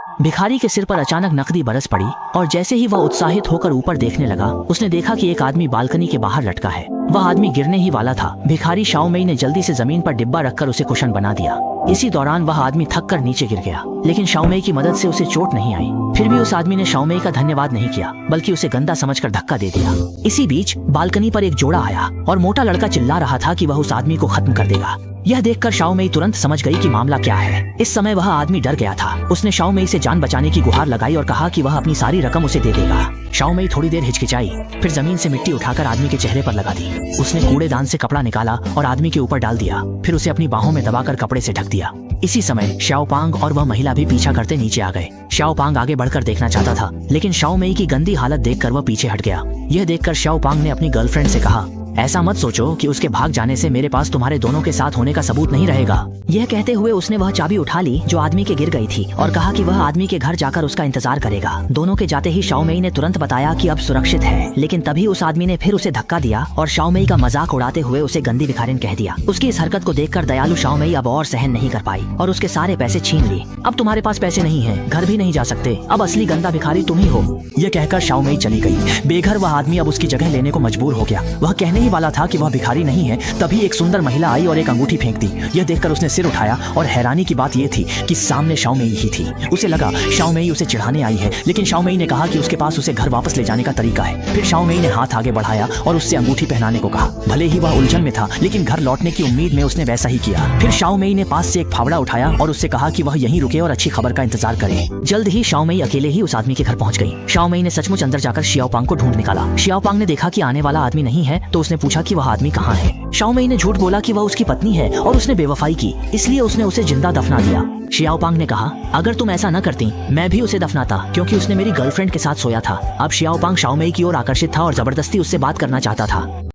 भिखारी के सिर पर अचानक नकदी बरस पड़ी और जैसे ही वह उत्साहित होकर ऊपर देखने लगा, उसने देखा कि एक आदमी बालकनी के बाहर लटका है। वह आदमी गिरने ही वाला था। भिखारी शाओमेई ने जल्दी से जमीन पर डिब्बा रखकर उसे कुशन बना दिया। इसी दौरान वह आदमी थक कर नीचे गिर गया, लेकिन शाओमेई की मदद से उसे चोट नहीं आई। फिर भी उस आदमी ने शाओमेई का धन्यवाद नहीं किया, बल्कि उसे गंदा समझकर धक्का दे दिया। इसी बीच बालकनी पर एक जोड़ा आया और मोटा लड़का चिल्ला रहा था कि वह उस आदमी को खत्म कर देगा। यह देखकर शाओमेई तुरंत समझ गई कि मामला क्या है। इस समय वह आदमी डर गया था। उसने शाओमेई से जान बचाने की गुहार लगाई और कहा कि वह अपनी सारी रकम उसे दे देगा। शाओमेई थोड़ी देर हिचकिचाई, फिर जमीन से मिट्टी उठाकर आदमी के चेहरे पर लगा दी। उसने कूड़ेदान से कपड़ा निकाला और आदमी के ऊपर डाल दिया, फिर उसे अपनी बाहों में दबाकर कपड़े से ढक दिया। इसी समय शाओपांग और वह महिला भी पीछा करते नीचे आ गए। शाओपांग आगे बढ़कर देखना चाहता था, लेकिन शाओमेई की गंदी हालत देखकर वह पीछे हट गया। यह देखकर शाओपांग ने अपनी गर्लफ्रेंड से कहा, ऐसा मत सोचो कि उसके भाग जाने से मेरे पास तुम्हारे दोनों के साथ होने का सबूत नहीं रहेगा। यह कहते हुए उसने वह चाबी उठा ली जो आदमी के गिर गई थी और कहा कि वह आदमी के घर जाकर उसका इंतजार करेगा। दोनों के जाते ही शाओमेई ने तुरंत बताया कि अब सुरक्षित है, लेकिन तभी उस आदमी ने फिर उसे धक्का दिया और शाओमेई का मजाक उड़ाते हुए उसे गंदी भिखारिन कह दिया। उसकी इस हरकत को देखकर दयालु शाओमेई अब और सहन नहीं कर पाई और उसके सारे पैसे छीन लिए। अब तुम्हारे पास पैसे नहीं है, घर भी नहीं जा सकते, अब असली गंदा भिखारी तुम ही हो। यह कहकर शाओमेई चली गई। बेघर वह आदमी अब उसकी जगह लेने को मजबूर हो गया। वह कहने ही वाला था कि वह भिखारी नहीं है, तभी एक सुंदर महिला आई और एक अंगूठी फेंक दी। यह देखकर उसने सिर उठाया और हैरानी की बात यह थी कि सामने शाओमेई ही थी। उसे लगा शाओमेई उसे चिढ़ाने आई है, लेकिन शाओमेई ने कहा कि उसके पास उसे घर वापस ले जाने का तरीका है। फिर शाओमेई ने हाथ आगे बढ़ाया और उससे अंगूठी पहनाने को कहा। भले ही वह उलझन में था, लेकिन घर लौटने की उम्मीद में उसने वैसा ही किया। फिर शाओमेई ने पास से एक फावड़ा उठाया और उससे कहा कि वह यहीं रुके और अच्छी खबर का इंतजार करे। जल्द ही शाओमेई अकेले ही उस आदमी के घर पहुंच गई। शाओमेई ने सचमुच अंदर जाकर शियाओपांग को ढूंढ निकाला। शियाओपांग ने देखा कि आने वाला आदमी नहीं है, तो उसने पूछा कि वह आदमी कहाँ है। शाओमेई ने झूठ बोला कि वह उसकी पत्नी है और उसने बेवफाई की, इसलिए उसने उसे जिंदा दफना दिया। शियाओपांग ने कहा, अगर तुम ऐसा न करती मैं भी उसे दफनाता, क्योंकि उसने मेरी गर्लफ्रेंड के साथ सोया था। अब शियाओपांग शाओमेई की ओर आकर्षित था और जबरदस्ती उससे बात करना चाहता था।